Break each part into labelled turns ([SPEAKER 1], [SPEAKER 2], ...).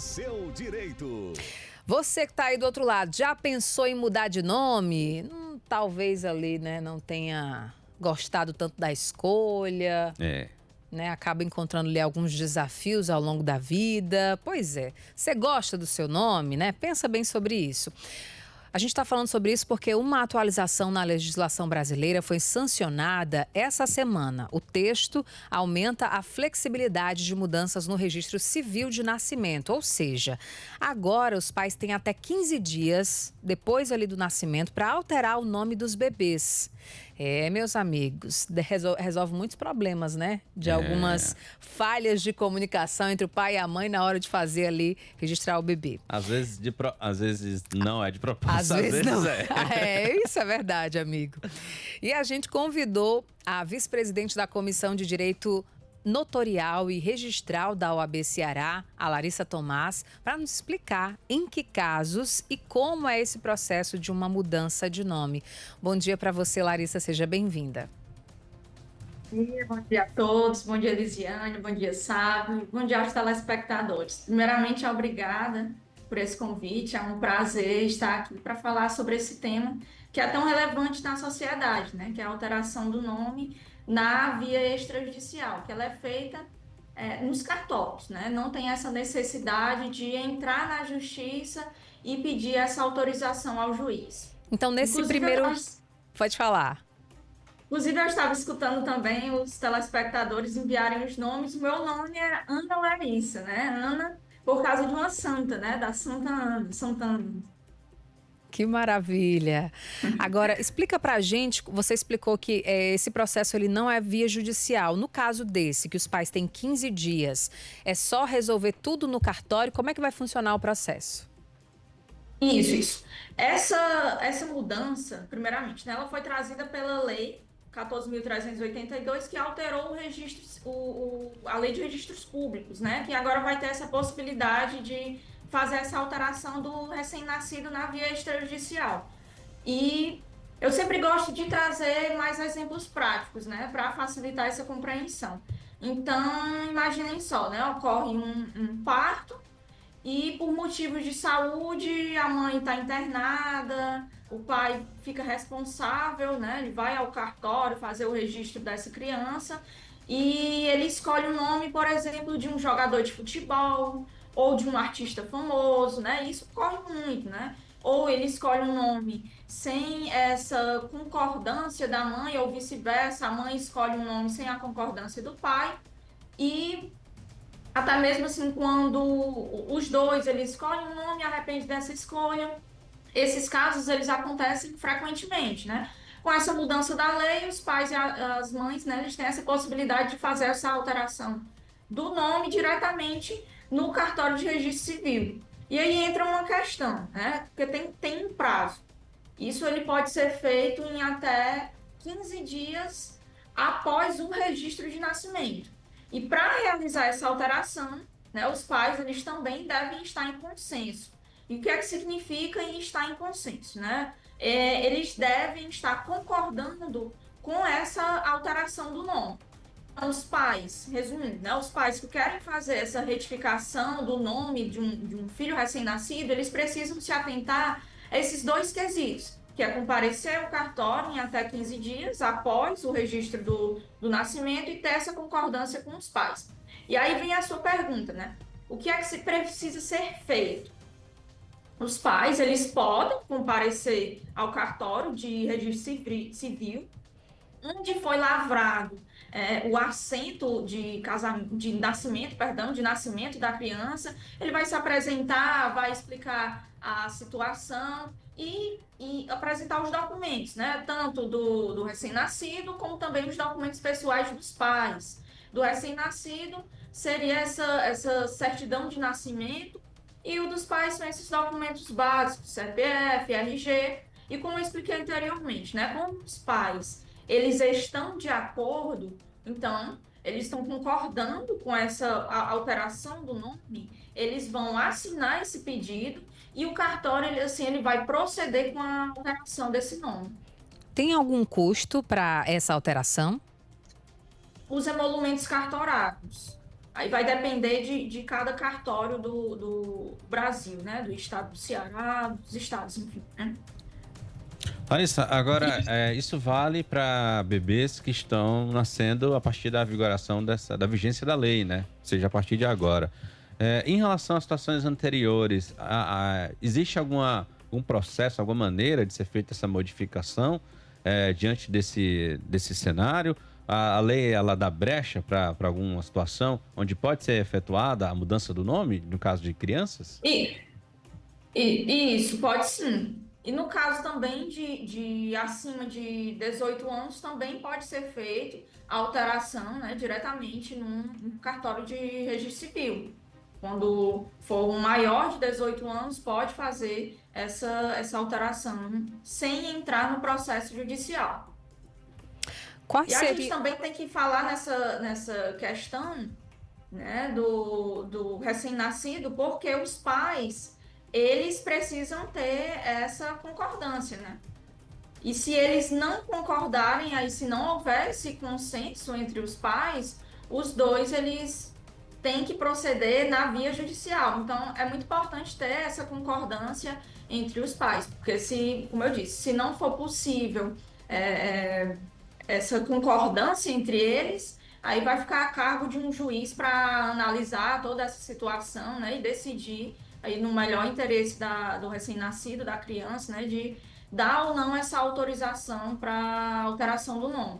[SPEAKER 1] seu direito.
[SPEAKER 2] Você que está aí do outro lado, já pensou em mudar de nome? Talvez ali, né, não tenha gostado tanto da escolha. Né, acaba encontrando ali alguns desafios ao longo da vida. Pois é, você gosta do seu nome, né? Pensa bem sobre isso. A gente está falando sobre isso porque uma atualização na legislação brasileira foi sancionada essa semana. O texto aumenta a flexibilidade de mudanças no registro civil de nascimento. Ou seja, agora os pais têm até 15 dias depois ali do nascimento para alterar o nome dos bebês. Meus amigos, resolve muitos problemas, né? De algumas falhas de comunicação entre o pai e a mãe na hora de fazer ali, registrar o bebê.
[SPEAKER 3] Às vezes não é de propósito.
[SPEAKER 2] Às vezes não. Isso é verdade, amigo. E a gente convidou a vice-presidente da Comissão de Direito Notorial e Registral da OAB Ceará, a Larissa Tomás, para nos explicar em que casos e como é esse processo de uma mudança de nome. Bom dia para você, Larissa, seja bem-vinda.
[SPEAKER 4] Bom dia a todos, bom dia Lisiane, bom dia Sábio, bom dia aos telespectadores. Primeiramente, obrigada por esse convite, é um prazer estar aqui para falar sobre esse tema que é tão relevante na sociedade, né? Que é a alteração do nome na via extrajudicial, que ela é feita nos cartórios, né? Não tem essa necessidade de entrar na justiça e pedir essa autorização ao juiz.
[SPEAKER 2] Então, nesse primeiro... Pode falar.
[SPEAKER 4] Inclusive, eu estava escutando também os telespectadores enviarem os nomes. O meu nome é Ana Larissa, né? Ana, por causa de uma santa, né? Da Santa Ana, Santa Ana.
[SPEAKER 2] Que maravilha! Agora, explica pra gente, você explicou que esse processo ele não é via judicial. No caso desse, que os pais têm 15 dias, é só resolver tudo no cartório? Como é que vai funcionar o processo?
[SPEAKER 4] Isso. Essa mudança, primeiramente, né, ela foi trazida pela lei 14.382, que alterou o registro, a lei de registros públicos, né? Que agora vai ter essa possibilidade de fazer essa alteração do recém-nascido na via extrajudicial. E eu sempre gosto de trazer mais exemplos práticos, né? Para facilitar essa compreensão. Então, imaginem só, né? Ocorre um parto, e por motivos de saúde, a mãe está internada, o pai fica responsável, né? Ele vai ao cartório fazer o registro dessa criança e ele escolhe o nome, por exemplo, de um jogador de futebol ou de um artista famoso, né? Isso ocorre muito, né? Ou ele escolhe um nome sem essa concordância da mãe, ou vice-versa, a mãe escolhe um nome sem a concordância do pai. E até mesmo assim, quando os dois eles escolhem um nome e arrependem dessa escolha, esses casos eles acontecem frequentemente, né? Com essa mudança da lei, os pais e as mães, né, eles têm essa possibilidade de fazer essa alteração do nome diretamente no cartório de registro civil. E aí entra uma questão, né? Porque tem um prazo. Isso ele pode ser feito em até 15 dias após o registro de nascimento. E para realizar essa alteração, né, os pais eles também devem estar em consenso. E o que é que significa estar em consenso, né? Eles devem estar concordando com essa alteração do nome. Então, os pais, resumindo, né, os pais que querem fazer essa retificação do nome de um filho recém-nascido, eles precisam se atentar a esses dois quesitos, que é comparecer ao cartório em até 15 dias após o registro do nascimento e ter essa concordância com os pais. E aí vem a sua pergunta, né? O que é que precisa ser feito? Os pais, eles podem comparecer ao cartório de registro civil, onde foi lavrado o assento de nascimento da criança. Ele vai se apresentar, vai explicar a situação e apresentar os documentos, né? Tanto do recém-nascido, como também os documentos pessoais dos pais. Do recém-nascido seria essa certidão de nascimento, e o dos pais são esses documentos básicos, CPF, RG, e como eu expliquei anteriormente, né? Como os pais eles estão de acordo, então eles estão concordando com essa alteração do nome, eles vão assinar esse pedido e o cartório ele vai proceder com a alteração desse nome.
[SPEAKER 2] Tem algum custo para essa alteração?
[SPEAKER 4] Os emolumentos cartorários. Aí vai depender de cada cartório do Brasil, né? Do estado do Ceará, dos estados, enfim, né?
[SPEAKER 3] Larissa, agora, isso vale para bebês que estão nascendo a partir da vigoração da vigência da lei, né? Ou seja, a partir de agora. Em relação às situações anteriores, existe algum processo, alguma maneira de ser feita essa modificação diante desse cenário? A lei, ela dá brecha para alguma situação onde pode ser efetuada a mudança do nome, no caso de crianças?
[SPEAKER 4] Isso, pode sim. E no caso também de acima de 18 anos, também pode ser feito a alteração, né, diretamente num cartório de registro civil. Quando for um maior de 18 anos, pode fazer essa alteração sem entrar no processo judicial. A gente também tem que falar nessa questão, né, do recém-nascido, porque os pais, eles precisam ter essa concordância, né? E se eles não concordarem, aí se não houver esse consenso entre os pais, os dois, eles têm que proceder na via judicial. Então, é muito importante ter essa concordância entre os pais, porque se, como eu disse, se não for possível essa concordância entre eles, aí vai ficar a cargo de um juiz para analisar toda essa situação, né, e decidir aí no melhor interesse do recém-nascido, da criança, né, de dar ou não essa autorização para alteração do nome.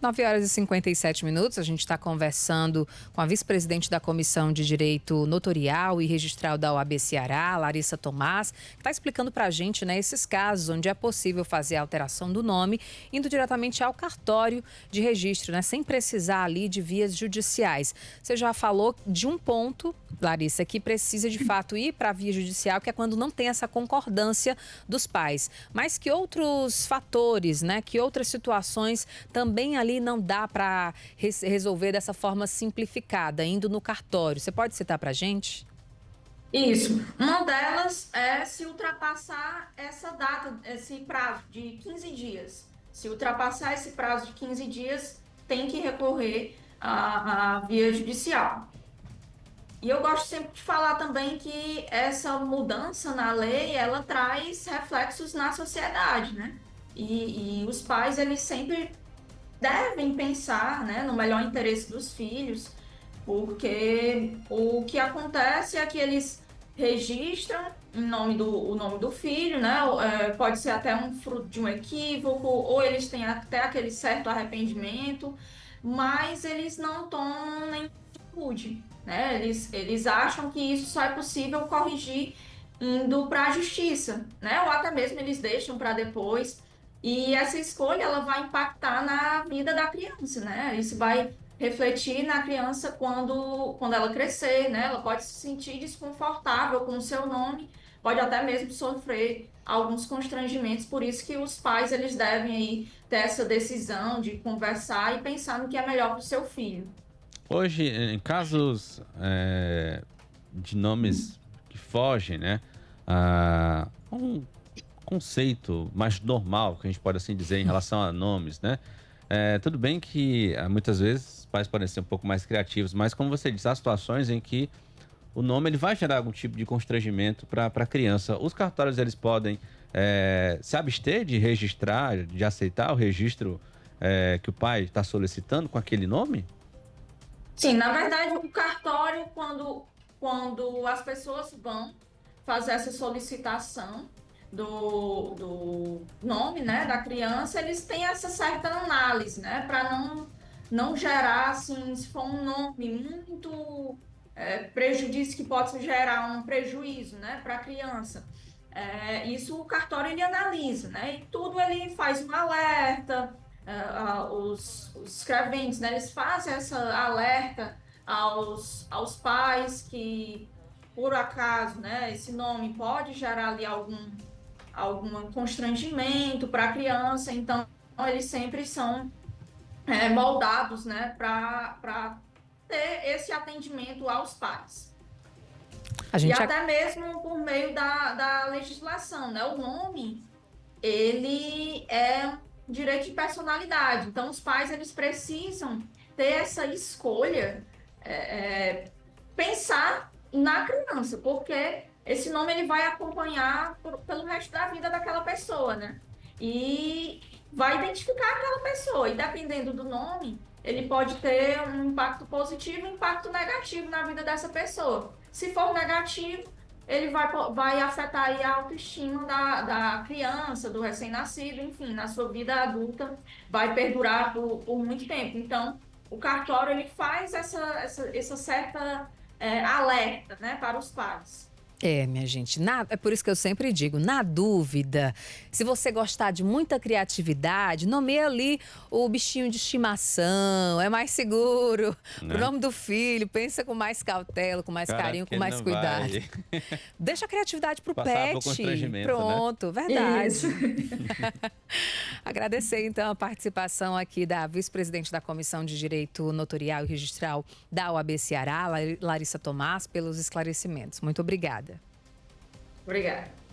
[SPEAKER 2] 9h57, a gente está conversando com a vice-presidente da Comissão de Direito Notorial e Registral da OAB Ceará, Larissa Tomás, que está explicando para a gente, né, esses casos onde é possível fazer a alteração do nome indo diretamente ao cartório de registro, né, sem precisar ali de vias judiciais. Você já falou de um ponto, Larissa, que precisa de fato ir para a via judicial, que é quando não tem essa concordância dos pais. Mas que outros fatores, né, que outras situações também ali não dá para resolver dessa forma simplificada, indo no cartório? Você pode citar para a gente?
[SPEAKER 4] Isso. Uma delas é se ultrapassar essa data, esse prazo de 15 dias. Se ultrapassar esse prazo de 15 dias, tem que recorrer à via judicial. E eu gosto sempre de falar também que essa mudança na lei, ela traz reflexos na sociedade, né? E os pais, eles sempre devem pensar, né, no melhor interesse dos filhos, porque o que acontece é que eles registram o nome do filho, né, pode ser até um fruto de um equívoco, ou eles têm até aquele certo arrependimento, mas eles não tomam nenhuma atitude, né, eles acham que isso só é possível corrigir indo para a justiça, né, ou até mesmo eles deixam para depois. E essa escolha, ela vai impactar na vida da criança, né? Isso vai refletir na criança quando ela crescer, né? Ela pode se sentir desconfortável com o seu nome, pode até mesmo sofrer alguns constrangimentos, por isso que os pais, eles devem aí ter essa decisão de conversar e pensar no que é melhor para o seu filho.
[SPEAKER 3] Hoje, em casos de nomes que fogem, né? Um conceito mais normal, que a gente pode assim dizer, em relação a nomes, né? Tudo bem que muitas vezes os pais podem ser um pouco mais criativos, mas como você disse, há situações em que o nome ele vai gerar algum tipo de constrangimento para a criança. Os cartórios, eles podem se abster de registrar, de aceitar o registro que o pai está solicitando com aquele nome?
[SPEAKER 4] Sim, na verdade, o cartório, quando as pessoas vão fazer essa solicitação do nome, né, da criança, eles têm essa certa análise, né, para não gerar, assim, se for um nome muito prejudício, que pode gerar um prejuízo, né, para a criança. Isso o cartório, ele analisa, né, e tudo ele faz um alerta, os escreventes, né, eles fazem essa alerta aos pais que, por acaso, né, esse nome pode gerar ali algum constrangimento para a criança, então eles sempre são moldados, né, para ter esse atendimento aos pais. E até mesmo por meio da legislação, né, o nome, ele é direito de personalidade, então os pais, eles precisam ter essa escolha pensar na criança, porque esse nome ele vai acompanhar pelo resto da vida daquela pessoa, né? E vai identificar aquela pessoa. E dependendo do nome, ele pode ter um impacto positivo e um impacto negativo na vida dessa pessoa. Se for negativo, ele vai afetar aí a autoestima da criança, do recém-nascido, enfim, na sua vida adulta, vai perdurar por muito tempo. Então, o cartório ele faz essa certa alerta, né, para os pais.
[SPEAKER 2] Minha gente, é por isso que eu sempre digo, na dúvida, se você gostar de muita criatividade, nomeia ali o bichinho de estimação, é mais seguro. Né? O nome do filho, pensa com mais cautela, com mais carinho, com mais cuidado. Deixa a criatividade pro pet. Pronto, né? Verdade. Agradecer, então, a participação aqui da vice-presidente da Comissão de Direito Notorial e Registral da OAB Ceará, Larissa Tomás, pelos esclarecimentos. Muito obrigada.
[SPEAKER 4] Obrigada.